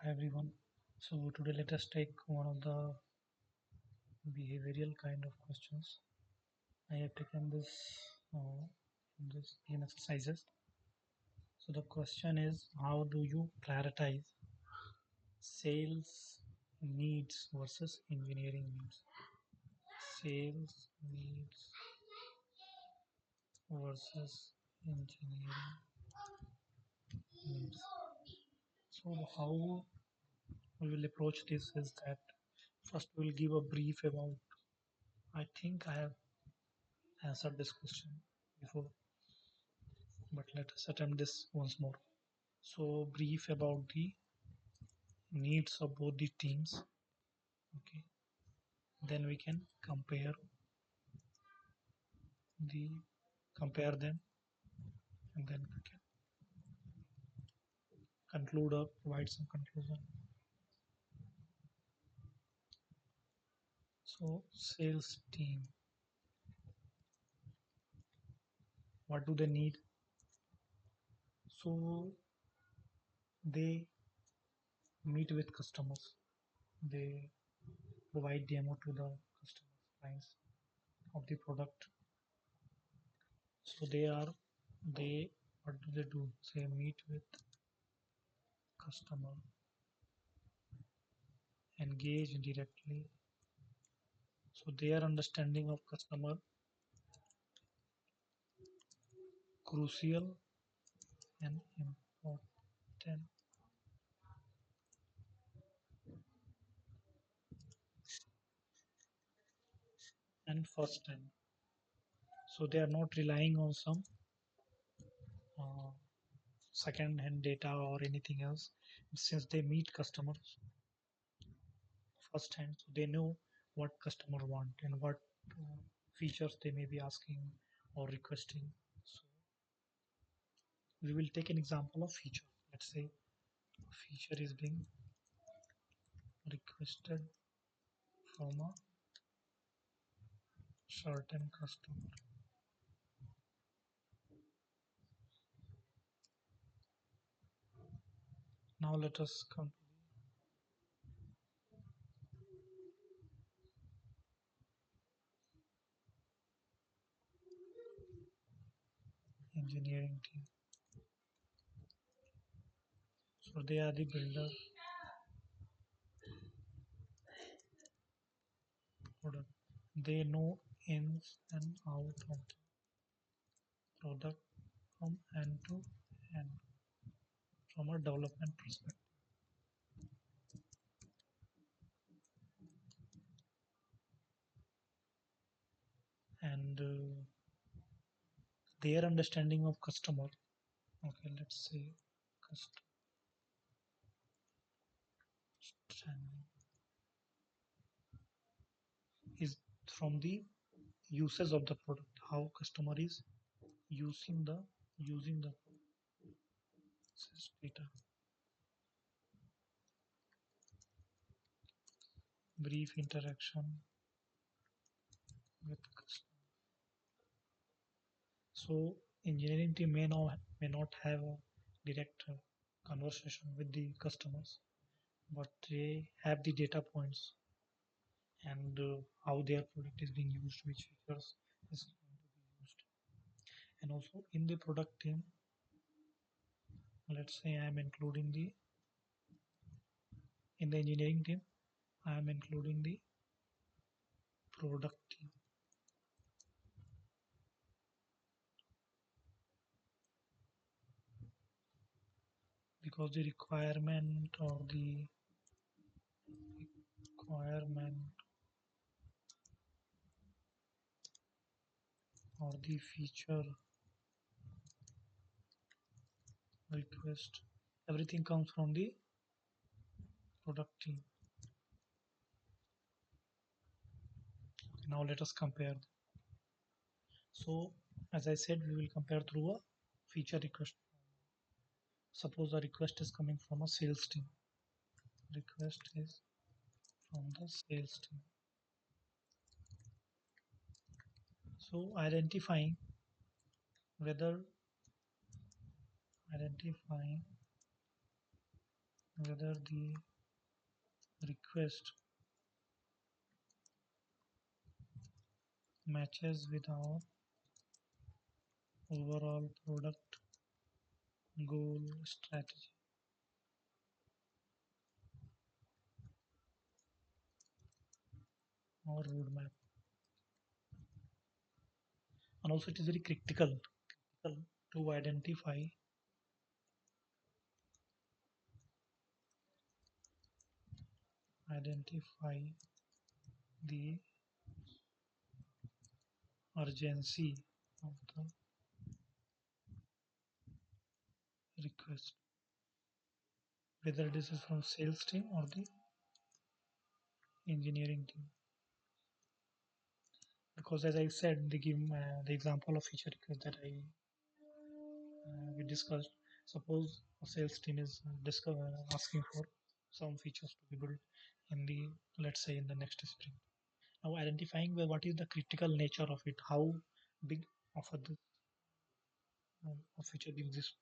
Hi everyone. So today let us take one of the behavioral kind of questions. I have taken this game exercises. So the question is, how do you prioritize sales needs versus engineering needs? Sales needs versus engineering needs. So how we will approach this is that first we will give a brief about. I think I have answered this question before, but let us attempt this once more. So brief about the needs of both the teams. Okay, then we can the compare them, and then we can conclude or provide some conclusion. So sales team, what do they need? So they meet with customers, they provide demo to the customers clients of the product. So they what do they do? They meet with customer, engage directly. So their understanding of customer crucial and important. And first time. So they are not relying on some uh, second hand data or anything else. Since they meet customers first hand, so they know what customer want and what uh, features they may be asking or requesting. So we will take an example of feature. Let's say a feature is being requested from a certain customer. Now let us come to the engineering team. So they are the builder product. They know ins and out of the product from end to end from a development perspective. And their understanding of customer. Okay, let's say customer understanding is from the uses of the product. How customer is using the data. Brief interaction with customer. So engineering team may not have a direct conversation with the customers, but they have the data points and how their product is being used, which features is going to be used. And also in the product team, let's say I am including the in the engineering team, I am including the product team because the requirement or the feature request, everything comes from the product team. Now let us compare. So as I said, we will compare through a feature request. Suppose a request is coming from a sales team. Request is from the sales team. So whether identifying whether the request matches with our overall product goal, strategy, or roadmap. And also it is very critical to identify the urgency of the request, whether this is from sales team or the engineering team. Because as I said, they give the example of feature request that I we discussed. Suppose a sales team is asking for some features to be built in the, let's say, in the next sprint. Now identifying what is the critical nature of it, how big of a feature being this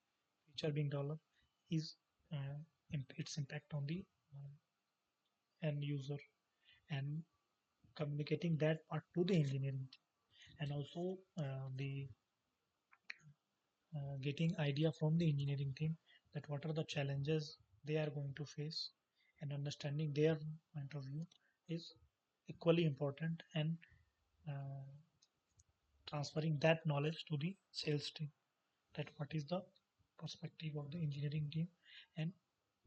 feature being developed is uh, its impact on the uh, end user, and communicating that part to the engineering team. And also the getting idea from the engineering team that what are the challenges they are going to face, and understanding their point of view is equally important, and uh, transferring that knowledge to the sales team, that what is the perspective of the engineering team. And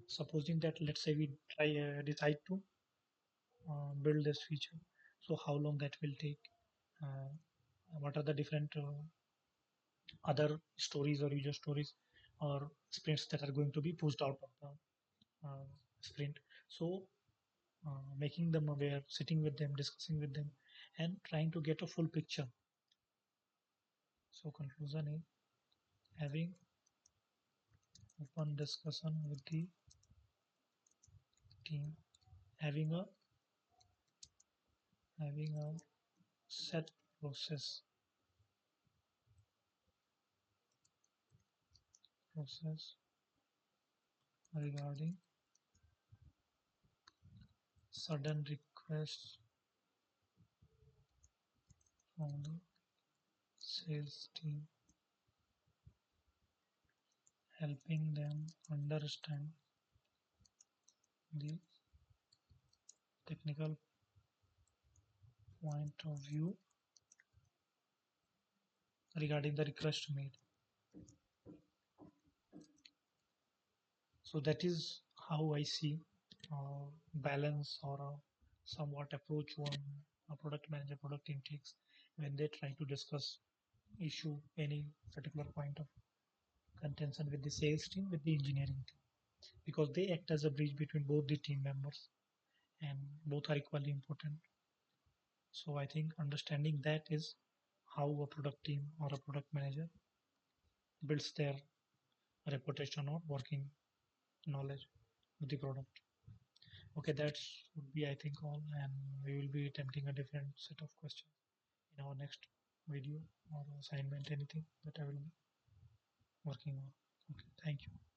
supposing that, let's say, we decide to build this feature, so how long that will take, uh, what are the different other stories or user stories or sprints that are going to be pushed out of the sprint. So making them aware, sitting with them, discussing with them, and trying to get a full picture. So conclusion is having open discussion with the team, having a set process regarding sudden requests from the sales team, helping them understand the technical point of view regarding the request made. So that is how I see balance or a somewhat approach one a product manager, product team takes when they try to discuss issue any particular point of contention with the sales team, with the engineering team, because they act as a bridge between both the team members, and both are equally important. So I think understanding that is how a product team or a product manager builds their reputation or working knowledge of the product. Okay, that would be, I think, all, and we will be attempting a different set of questions in our next video or assignment, anything that I will be working on. Okay, thank you.